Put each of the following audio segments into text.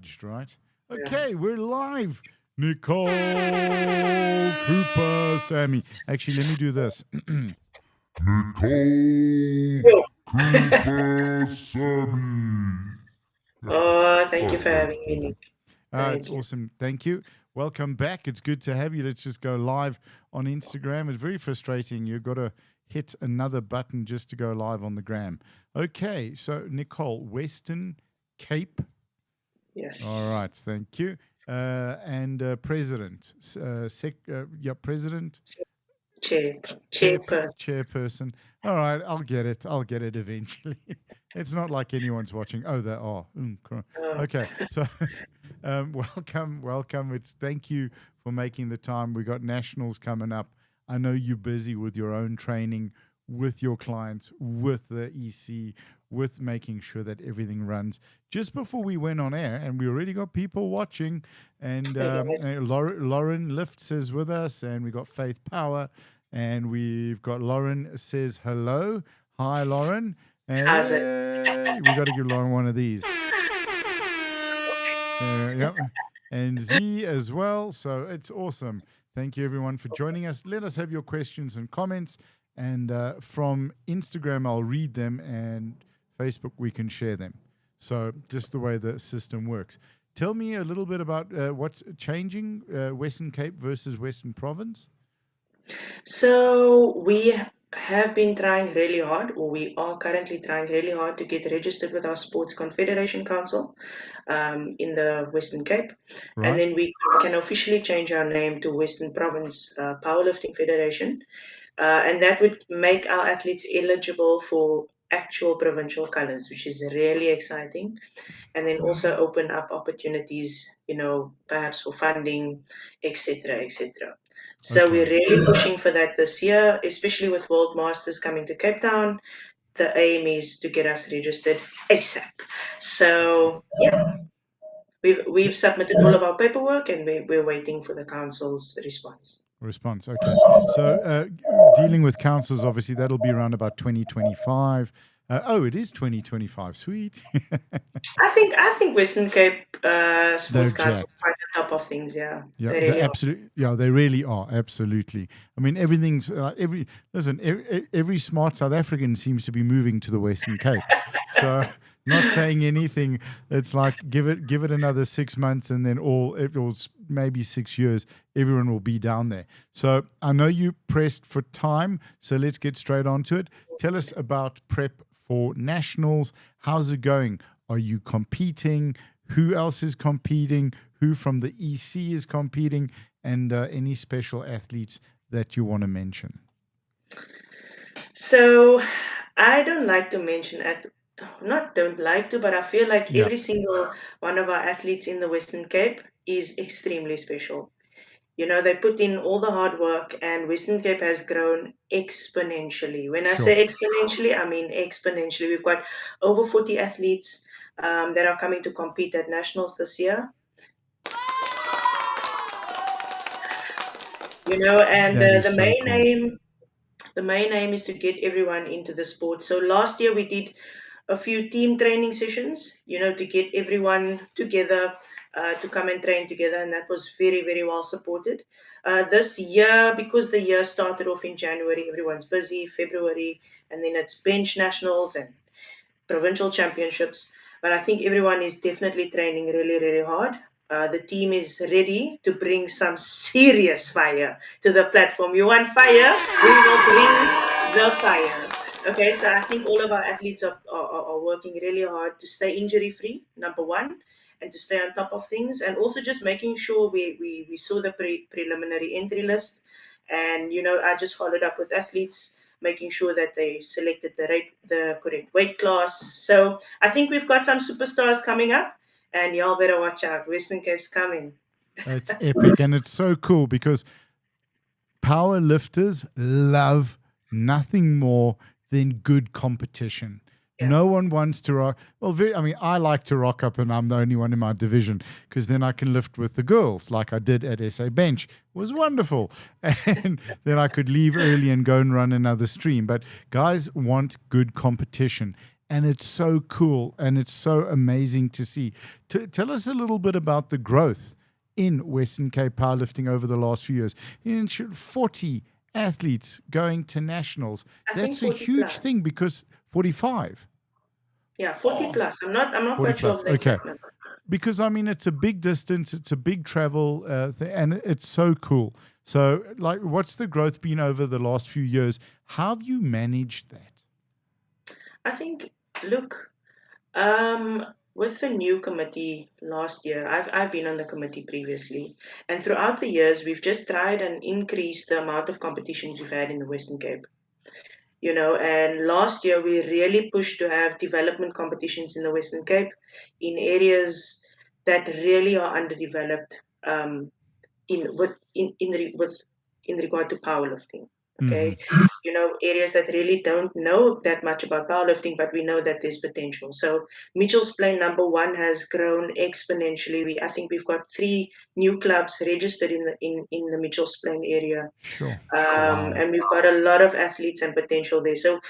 judged, right? Yeah. Okay, we're live. Nicole, Coopoosamy. Actually, let me do this. Nicole, Yo. Coopoosamy. Oh, thank you for having me, Nick. It's Thank you. awesome. Thank you. Welcome back. It's good to have you. Let's just go live on Instagram. It's very frustrating. You've got to hit another button just to go live on the gram. Okay, so Nicole, Western Cape. Yes. All right, thank you. And President, President, Chairperson. chairperson. All right, I'll get it. I'll get it eventually. It's not like anyone's watching. Oh, they are. Oh, Okay, so welcome. Thank you for making the time. We got nationals coming up. I know you're busy with your own training, with your clients, with the EC, with making sure that everything runs. Just before we went on air, and we already got people watching, and Lauren Lifts is with us, and we got Faith Power, and we've got Lauren says hello. Hi, Lauren. how's it? Hey, we got to give Lauren one of these. Yep. And Z as well. So it's awesome. Thank you, everyone, for joining us. Let us have your questions and comments. And from Instagram, I'll read them, and Facebook, we can share them. So just the way the system works. Tell me a little bit about what's changing, Western Cape versus Western Province. So we have been trying really hard, or we are currently trying really hard to get registered with our Sports Confederation Council in the Western Cape. Right. And then we can officially change our name to Western Province Powerlifting Federation. And that would make our athletes eligible for actual provincial colors, which is really exciting. And then also open up opportunities, perhaps for funding, etc., etc. So Okay. we're really pushing for that this year, especially with World Masters coming to Cape Town. The aim is to get us registered ASAP. So yeah, we've submitted all of our paperwork, and we're waiting for the council's response. Okay. So dealing with councils, obviously, that'll be around about 2025. It is 2025. Sweet. I think Western Cape Sports They're Council jacked. is quite on top of things. Yeah, Yeah, they they really are. absolutely. Yeah, they really are. Absolutely. I mean, everything's every smart South African seems to be moving to the Western Cape. So, not saying anything. It's like give it another 6 months, and then maybe 6 years, everyone will be down there. So, I know you pressed for time, so let's get straight onto it. Tell us about prep for nationals. How's it going? Are you competing? Who else is competing? Who from the EC is competing? And any special athletes that you want to mention? So I don't like to mention not don't like to, but I feel like Yeah. every single one of our athletes in the Western Cape is extremely special. They put in all the hard work, and Western Cape has grown exponentially. When I Sure. say exponentially, I mean exponentially. We've got over 40 athletes that are coming to compete at nationals this year. And That is the so main cool. aim, the main aim is to get everyone into the sport. So last year we did a few team training sessions, to get everyone together to come and train together, and that was very, very well supported. This year, because the year started off in January, everyone's busy, February, and then it's bench nationals and provincial championships. But I think everyone is definitely training really, really hard. The team is ready to bring some serious fire to the platform. You want fire? We will bring the fire. Okay, so I think all of our athletes are working really hard to stay injury free, number one, and to stay on top of things, and also just making sure we saw the preliminary entry list. And, I just followed up with athletes, making sure that they selected the correct weight class. So I think we've got some superstars coming up, and y'all better watch out. Western Cape's coming. It's epic, and it's so cool because power lifters love nothing more than good competition. Yeah. No one wants to rock. Well, I like to rock up, and I'm the only one in my division because then I can lift with the girls, like I did at SA Bench. It was wonderful, and then I could leave early and go and run another stream. But guys want good competition, and it's so cool and it's so amazing to see. Tell us a little bit about the growth in Western Cape powerlifting over the last few years. 40 athletes going to nationals. I think That's a 40 huge plus. thing because 45. Yeah, 40 Oh, plus. I'm not 40 quite sure plus. of the Okay. exact number. Because I mean, it's a big distance, it's a big travel, and it's so cool. So, like, what's the growth been over the last few years? How have you managed that? I think, look, um, with the new committee last year, I've been on the committee previously, and throughout the years, we've just tried and increased the amount of competitions we've had in the Western Cape. And last year we really pushed to have development competitions in the Western Cape in areas that really are underdeveloped, in regard to powerlifting. Hmm. Okay, areas that really don't know that much about powerlifting, but we know that there's potential. So Mitchell's Plain number one has grown exponentially. I think we've got 3 new clubs registered in the Mitchell's Plain area, Sure. Wow. and we've got a lot of athletes and potential there. So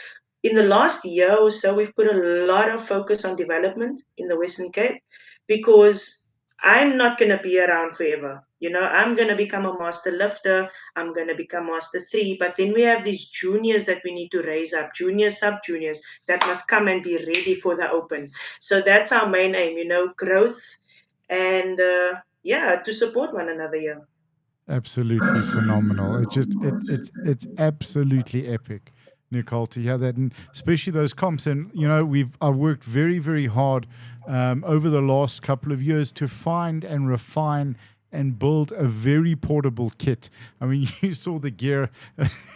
in the last year or so, we've put a lot of focus on development in the Western Cape because I'm not going to be around forever. I'm going to become a master lifter. I'm going to become master three. But then we have these juniors that we need to raise up, juniors, sub juniors that must come and be ready for the open. So that's our main aim, growth and, yeah, to support one another. Yeah. Absolutely phenomenal. It's absolutely epic, Nicole, to hear that, and especially those comps. And I've worked very very hard over the last couple of years to find and refine and build a very portable kit. I mean, you saw the gear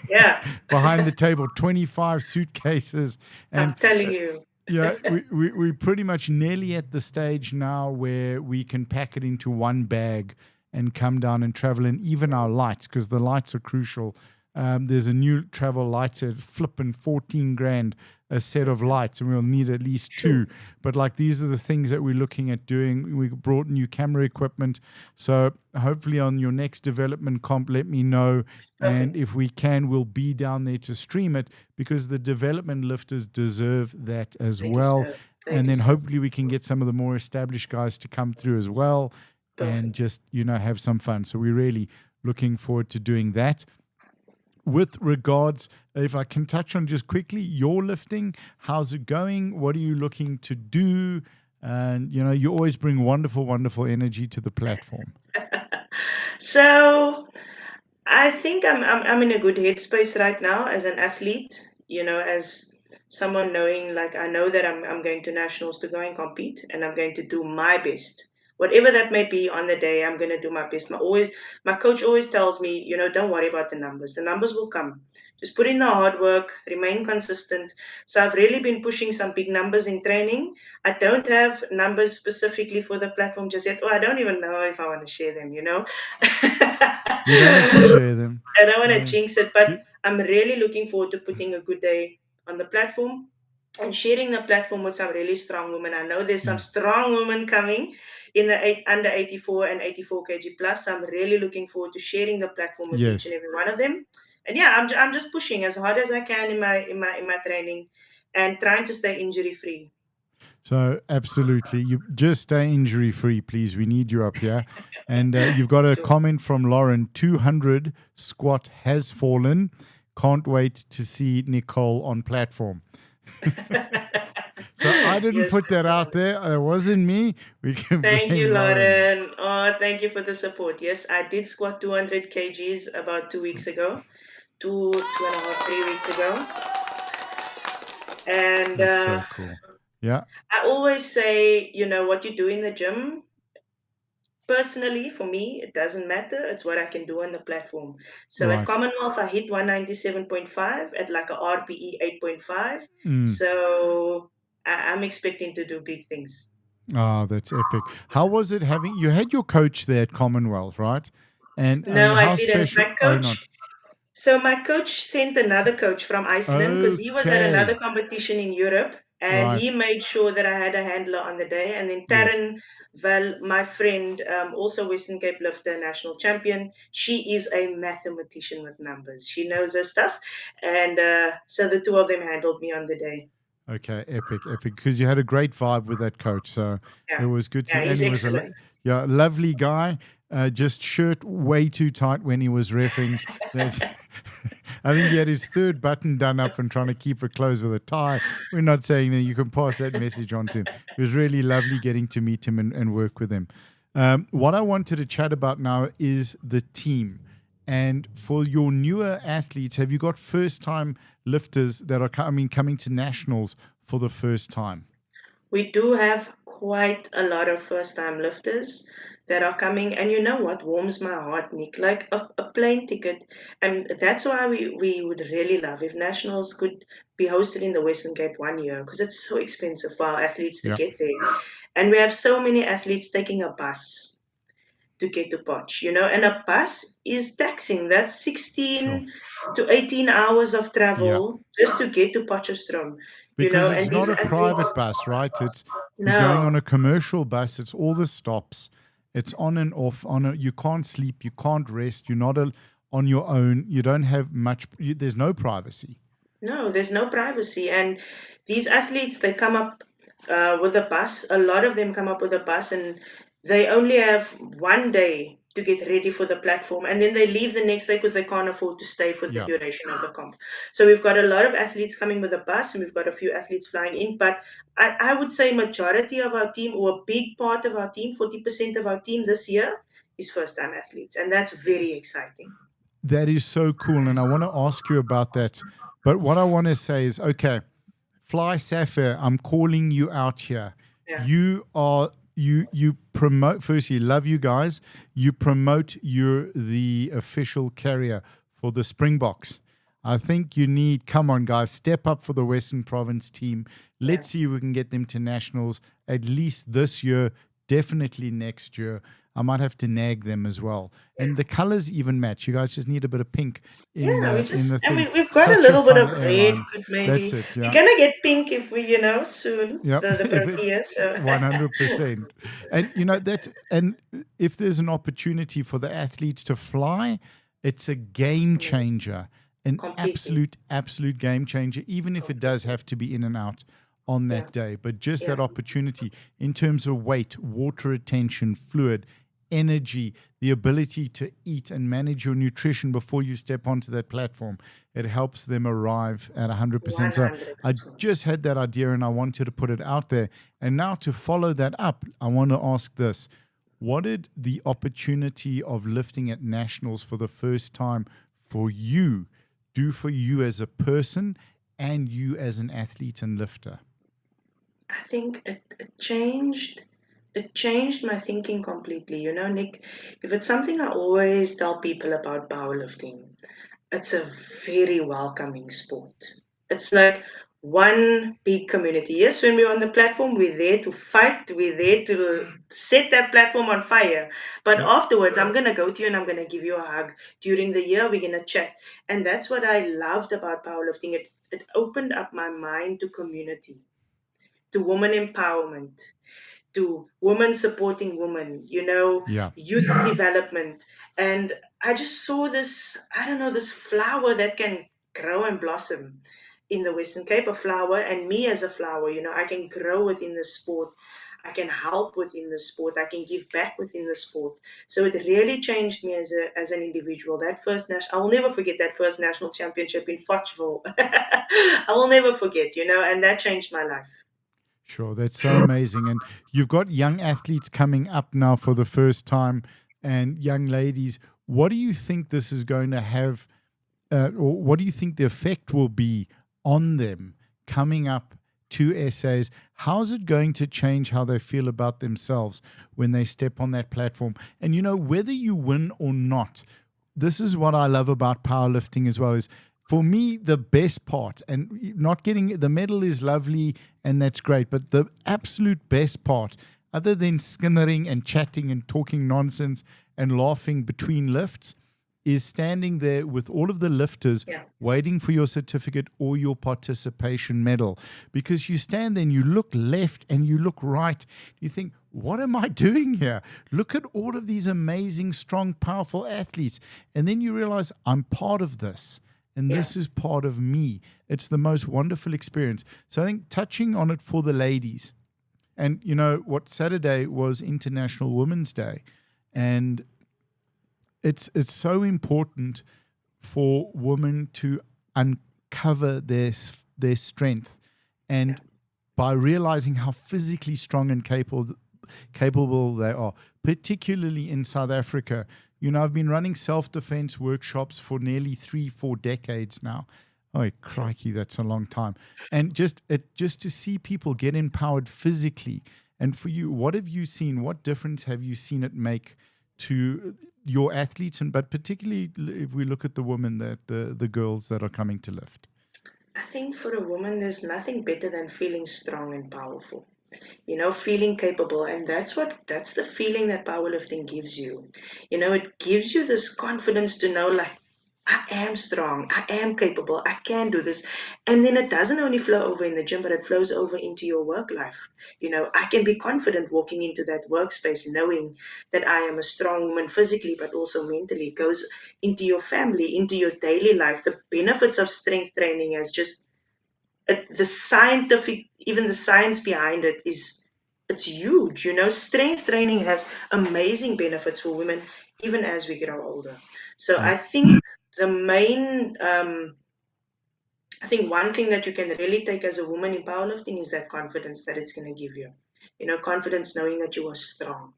Yeah. behind the table, 25 suitcases, I'm and telling you. yeah, we pretty much nearly at the stage now where we can pack it into one bag and come down and travel. And even our lights, because the lights are crucial. There's a new travel light at flipping 14 grand a set of lights, and we'll need at least two. But like these are the things that we're looking at doing. We brought new camera equipment, so hopefully on your next development comp, let me know, and Perfect. if we can, we'll be down there to stream it because the development lifters deserve that as They well. deserve. They And then deserve. hopefully we can get some of the more established guys to come through as well and Perfect. just have some fun. So we're really looking forward to doing that. With regards, if I can touch on just quickly, your lifting, how's it going? What are you looking to do? And you always bring wonderful, wonderful energy to the platform. So I think I'm in a good headspace right now as an athlete. As someone knowing, like, I know that I'm going to nationals to go and compete, and I'm going to do my best. Whatever that may be on the day, I'm going to do my best. My coach always tells me, don't worry about the numbers. The numbers will come. Just put in the hard work, remain consistent. So I've really been pushing some big numbers in training. I don't have numbers specifically for the platform just yet. Oh, I don't even know if I want to share them. You don't have to share them. I don't want to Uh, jinx it, but gi- I'm really looking forward to putting a good day on the platform and sharing the platform with some really strong women. I know there's some mm, strong women coming in the under 84 and 84 kg plus. So I'm really looking forward to sharing the platform with each and yes. every one of them. And yeah, I'm just pushing as hard as I can in my training and trying to stay injury free. So absolutely, you just stay injury free, please. We need you up here. And you've got a Sure. comment from Lauren. 200 squat has fallen. Can't wait to see Nicole on platform. So I didn't Yes, put that out there. It wasn't me. We can thank you, blame Lauren. Lauren. Oh, thank you for the support. Yes, I did squat 200 kgs about 2 weeks ago, 2.5, 3 weeks ago. And That's so cool. Yeah. I always say, what you do in the gym, personally, for me, it doesn't matter. It's what I can do on the platform. So at Right. Commonwealth, I hit 197.5 at like a RPE 8.5. Mm. So I'm expecting to do big things. Oh, that's epic. How was it having you had your coach there at Commonwealth, right? And I No, mean, I how didn't. special? Oh, not. So my coach sent another coach from Iceland because he was at another Okay. competition in Europe, and he Right. made sure that I had a handler on the day. And then Yes. Taryn Val, my friend, also Western Cape lifter, national champion, she is a mathematician with numbers. She knows her stuff, and so the two of them handled me on the day. Okay, epic, epic. Because you had a great vibe with that coach, so it Yeah, was good to. yeah, And he's he was excellent. yeah, lovely guy. Just shirt way too tight when he was reffing. That I think he had his third button done up and trying to keep it closed with a tie. We're not saying that you can pass that message on to him. It was really lovely getting to meet him and work with him. What I wanted to chat about now is the team. And for your newer athletes, have you got first time lifters that are coming to nationals for the first time? We do have quite a lot of first time lifters that are coming. And you know what warms my heart, Nick? Like a plane ticket. And that's why we would really love if nationals could be hosted in the Western Cape 1 year because it's so expensive for our athletes to Yeah, get there. And we have so many athletes taking a bus to get to Potch, and a bus is taxing. That's sure. 16 to 18 hours of Yeah. travel just to get to Potchefstroom, Because and it's these not a athletes, private bus, right? It's you're going on no, a commercial bus. It's all the stops. It's on and off. You can't sleep. You can't rest. You're not on your own. You don't have much. There's no privacy. no, there's no privacy. And these athletes, they come up with a bus. A lot of them come up with a bus, and they only have 1 day to get ready for the platform, and then they leave the next day because they can't afford to stay for the Yeah. duration of the comp. So we've got a lot of athletes coming with a bus, and we've got a few athletes flying in. But I would say majority of our team, or a big part of our team, 40% of our team this year, is first-time athletes, and that's very exciting. That is so cool. And I want to ask you about that. But what I want to say is, okay, Fly Sapphire, I'm calling you out here. Yeah, You promote, firstly, love you guys. You promote, you're the official carrier for the Springboks. I think you need, come on guys, step up for the Western Province team. yeah. Let's see if we can get them to nationals at least this year, definitely next year. I might have to nag them as well. And the colors even match. You guys just need a bit of pink Yeah, in the and thing. we've got a Such a little bit fun of red, airline. could That's maybe. it. We're Yeah. gonna get pink if we, soon, Yep. the If it Protea, so 100%. And and if there's an opportunity for the athletes to fly, it's a game changer. An completely, absolute game changer, even if it does completely. have to be in and out on Yeah, that day. But just yeah, that opportunity in terms of weight, water retention, fluid, energy, the ability to eat and manage your nutrition before you step onto that platform. It helps them arrive at 100%. So I 100%. just had that idea and I wanted to put it out there. And now to follow that up, I want to ask this. What did the opportunity of lifting at nationals for the first time for you do for you as a person and you as an athlete and lifter? I think it changed my thinking completely. Nick, if it's something I always tell people about powerlifting, it's a very welcoming sport. It's like one big community. Yes, when we're on the platform, we're there to fight, we're there to set that platform on fire. But Yep. afterwards, I'm going to go to you and I'm going to give you a hug. During the year, we're going to chat. And that's what I loved about powerlifting. It opened up my mind to community, to woman empowerment, to women supporting women, Yeah. youth development. And I just saw this, I don't know, this flower that can grow and blossom in the Western Cape, a flower, and me as a flower, I can grow within the sport. I can help within the sport. I can give back within the sport. So it really changed me as an individual. That first national, I will never forget that first national championship in Fochville. I will never forget, and that changed my life. Sure, that's so amazing. And you've got young athletes coming up now for the first time, and young ladies. What do you think this is going to have, or what do you think the effect will be on them coming up to essays? How's it going to change how they feel about themselves when they step on that platform? And whether you win or not, this is what I love about powerlifting as well, is for me the best part, and not getting the medal is lovely and that's great, but the absolute best part, other than skinnering and chatting and talking nonsense and laughing between lifts, is standing there with all of the lifters Yeah. waiting for your certificate or your participation medal. Because you stand there and you look left and you look right. You think, what am I doing here? Look at all of these amazing, strong, powerful athletes. And then you realize I'm part of this. and Yeah. this is part of me. It's the most wonderful experience. So I think touching on it for the ladies, and you know what, Saturday was International Women's Day, and it's so important for women to uncover their strength, and by realizing how physically strong and capable they are, particularly in South Africa. You know, I've been running self-defense workshops for nearly 3-4 decades now. Oh, crikey, that's a long time. And just to see people get empowered physically. And for you, what have you seen? What difference have you seen it make to your athletes, and but particularly if we look at the women, the girls that are coming to lift? I think for a woman, there's nothing better than feeling strong and powerful. Feeling capable. And that's the feeling that powerlifting gives you. It gives you this confidence to know, like, I am strong, I am capable, I can do this. And then it doesn't only flow over in the gym, but it flows over into your work life. I can be confident walking into that workspace knowing that I am a strong woman physically, but also mentally. It goes into your family, into your daily life. The benefits of strength training as just the scientific, even the science behind it it's huge. Strength training has amazing benefits for women even as we grow older. So Yeah. the main I think one thing that you can really take as a woman in powerlifting is that confidence that it's going to give you. Confidence knowing that you are strong.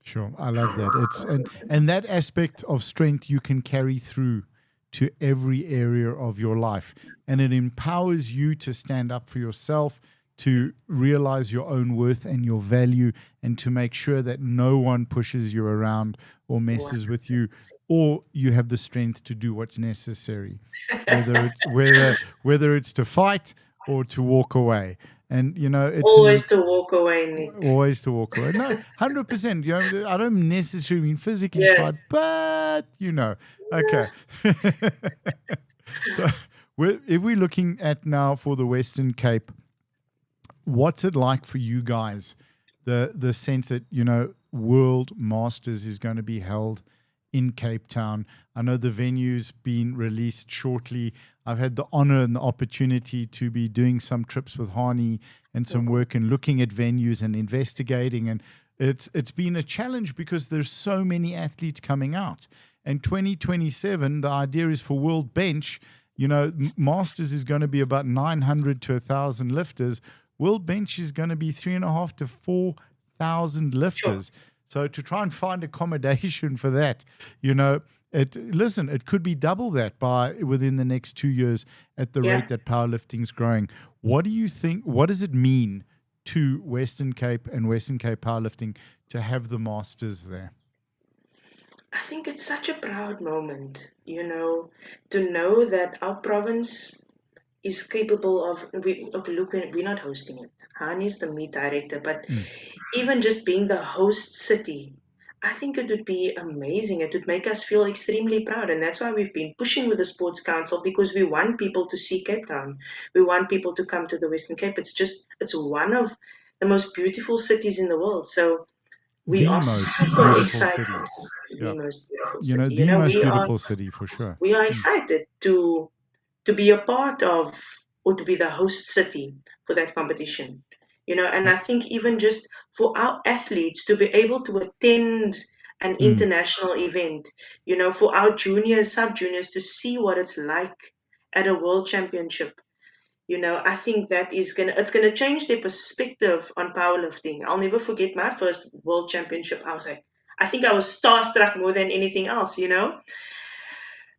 Sure, I love that. It's and that aspect of strength you can carry through to every area of your life, and it empowers you to stand up for yourself, to realize your own worth and your value, and to make sure that no one pushes you around or messes with you, or you have the strength to do what's necessary, whether it's to fight or to walk away. And you know, it's Always to walk away, Nick. always to walk away. No, 100%. You know, I don't necessarily mean physically Yeah. fight, but you know, okay. So, if we're looking at now for the Western Cape, what's it like for you guys? The sense that, you know, World Masters is going to be held in Cape Town. I know the venue's been released shortly. I've had the honor and the opportunity to be doing some trips with Hani and some work and looking at venues and investigating. And it's been a challenge because there's so many athletes coming out. And 2027, the idea is for World Bench, you know, Masters is going to be about 900 to 1,000 lifters. World Bench is going to be 3,500 to 4,000 lifters. So to try and find accommodation for that, you know, it could be double that by within the next 2 years at the rate that powerlifting's growing. What do you think? What does it mean to Western Cape and Western Cape powerlifting to have the Masters there? I think it's such a proud moment, to know that our province is capable of. Okay, look, we're not hosting it. Hani is the meet director, but even just being the host city, I think it would be amazing. It would make us feel extremely proud, and that's why we've been pushing with the Sports Council, because we want people to see Cape Town. We want people to come to the Western Cape. It's one of the most beautiful cities in the world. So we The are most super beautiful excited. city. The Yeah. most beautiful You know, city. the most beautiful city for sure. We are excited to be a part of, or to be the host city for that competition. And I think even just for our athletes to be able to attend an international event, for our juniors, sub juniors to see what it's like at a world championship. I think that it's gonna change their perspective on powerlifting. I'll never forget my first world championship. I think I was starstruck more than anything else.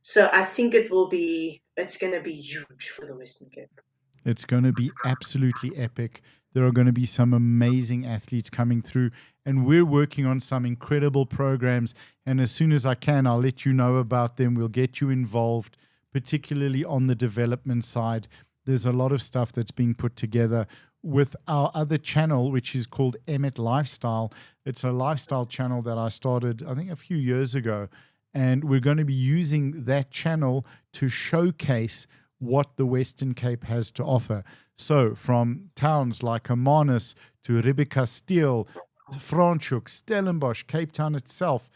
So I think it's gonna be huge for the Western Cape. It's going to be absolutely epic. There are going to be some amazing athletes coming through, and we're working on some incredible programs. And as soon as I can, I'll let you know about them. We'll get you involved, particularly on the development side. There's a lot of stuff that's being put together with our other channel, which is called Emmet Lifestyle. It's a lifestyle channel that I started, I think, a few years ago. And we're going to be using that channel to showcase what the Western Cape has to offer. So from towns like Hermanus to Ribekasteel, Franschhoek, Stellenbosch, Cape Town itself,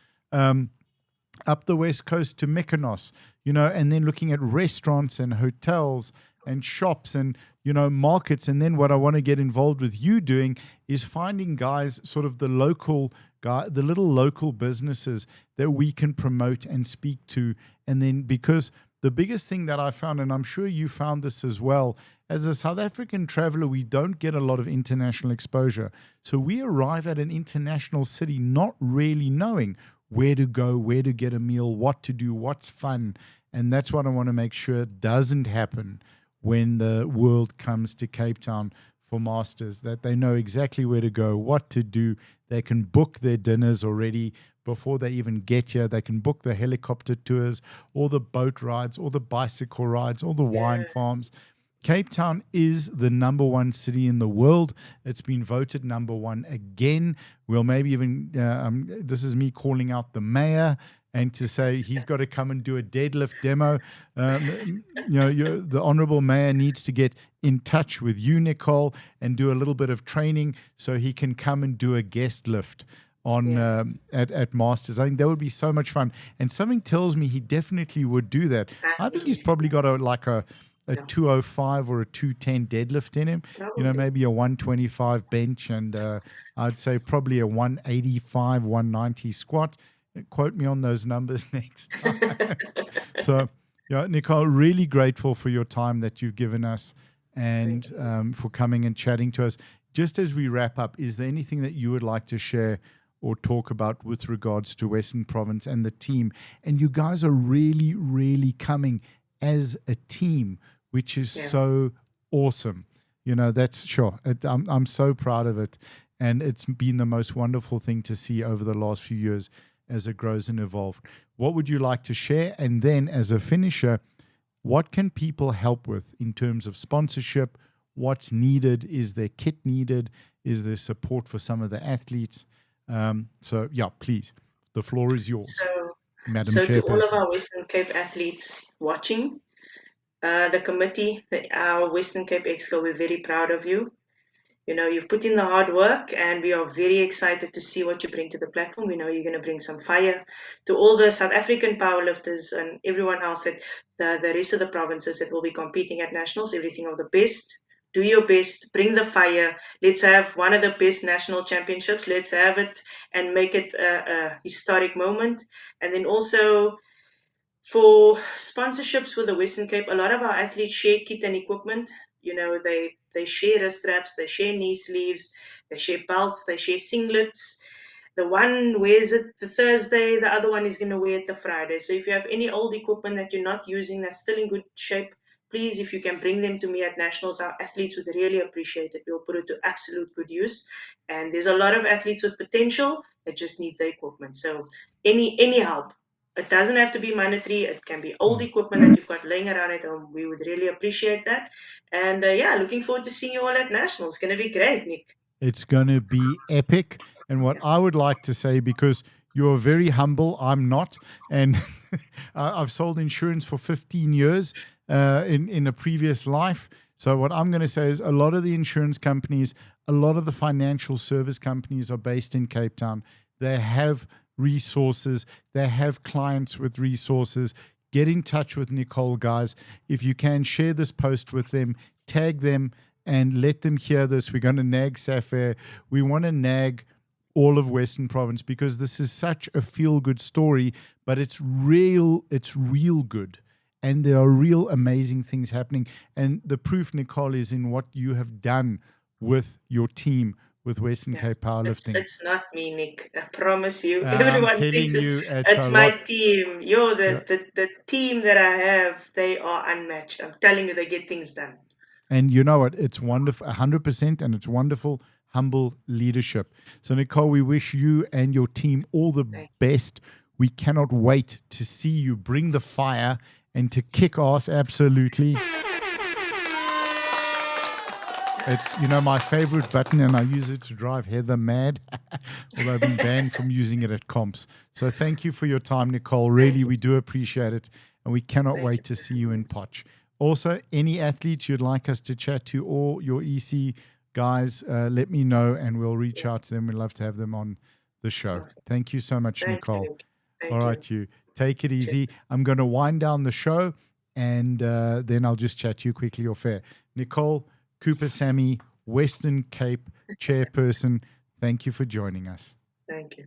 up the west coast to Mykonos, and then looking at restaurants and hotels and shops and, markets. And then what I want to get involved with you doing is finding guys, sort of the little local businesses that we can promote and speak to. And then, because the biggest thing that I found, and I'm sure you found this as well, as a South African traveler, we don't get a lot of international exposure. So we arrive at an international city not really knowing where to go, where to get a meal, what to do, what's fun. And that's what I want to make sure doesn't happen when the world comes to Cape Town for Masters, that they know exactly where to go, what to do. They can book their dinners already before they even get here. They can book the helicopter tours, or the boat rides, or the bicycle rides, or the wine farms. Cape Town is the #1 city in the world. It's been voted #1 again. We'll maybe even, this is me calling out the mayor, and to say he's got to come and do a deadlift demo. The honorable mayor needs to get in touch with you, Nicole, and do a little bit of training so he can come and do a guest lift on at Masters. I think that would be so much fun. And something tells me he definitely would do that. I think he's probably got a 205 or a 210 deadlift in him, maybe a 125 bench, and I'd say probably a 185, 190 squat. Quote me on those numbers next time. So, Nicole, really grateful for your time that you've given us, and for coming and chatting to us. Just as we wrap up, is there anything that you would like to share or talk about with regards to Western Province and the team? And you guys are really, really coming as a team, which is so awesome. That's sure. I'm so proud of it. And it's been the most wonderful thing to see over the last few years as it grows and evolves. What would you like to share? And then as a finisher, what can people help with in terms of sponsorship? What's needed? Is there kit needed? Is there support for some of the athletes? Please, the floor is yours, Madam So to all of Chairperson. our Western Cape athletes watching, the committee, our Western Cape Exco, we're very proud of you. You've put in the hard work, and we are very excited to see what you bring to the platform. We know you're going to bring some fire to all the South African powerlifters and everyone else, that the rest of the provinces that will be competing at nationals. Everything of the best. Do your best. Bring the fire. Let's have one of the best national championships. Let's have it and make it a historic moment. And then also, for sponsorships with the Western Cape, a lot of our athletes share kit and equipment. They share wrist straps, they share knee sleeves, they share belts, they share singlets. The one wears it the Thursday, the other one is going to wear it the Friday. So if you have any old equipment that you're not using that's still in good shape, please, if you can bring them to me at nationals, our athletes would really appreciate it. We'll put it to absolute good use. And there's a lot of athletes with potential that just need the equipment. So any help. It doesn't have to be monetary. It can be old equipment that you've got laying around at home. We would really appreciate that. And looking forward to seeing you all at Nationals. It's going to be great, Nick. It's going to be epic. And what I would like to say, because you're very humble, I'm not. And I've sold insurance for 15 years in a previous life. So what I'm going to say is a lot of the insurance companies, a lot of the financial service companies are based in Cape Town. They have resources. They have clients with resources. Get in touch with Nicole, guys. If you can, share this post with them, tag them, and let them hear this. We're going to nag Sapphire. We want to nag all of Western Province, because this is such a feel-good story, but it's real good. And there are real amazing things happening. And the proof, Nicole, is in what you have done with your team, with Western Cape Powerlifting. It's not me, Nick. I promise you. Everyone thinks it's my team. The team that I have, they are unmatched. I'm telling you, they get things done. And you know what? It's wonderful, 100%, and it's wonderful, humble leadership. So, Nicole, we wish you and your team all the best. We cannot wait to see you bring the fire and to kick ass, absolutely. It's, my favorite button, and I use it to drive Heather mad, although I've been banned from using it at comps. So thank you for your time, Nicole. Really, we do appreciate it, and we cannot wait to see you in Potch. Also, any athletes you'd like us to chat to, or your EC guys, let me know, and we'll reach out to them. We'd love to have them on the show. Thank you so much, Nicole. All right, you. Take it easy. Cheers. I'm going to wind down the show, and then I'll just chat to you quickly off air. Nicole, Coopoosamy, Western Cape chairperson, thank you for joining us. Thank you.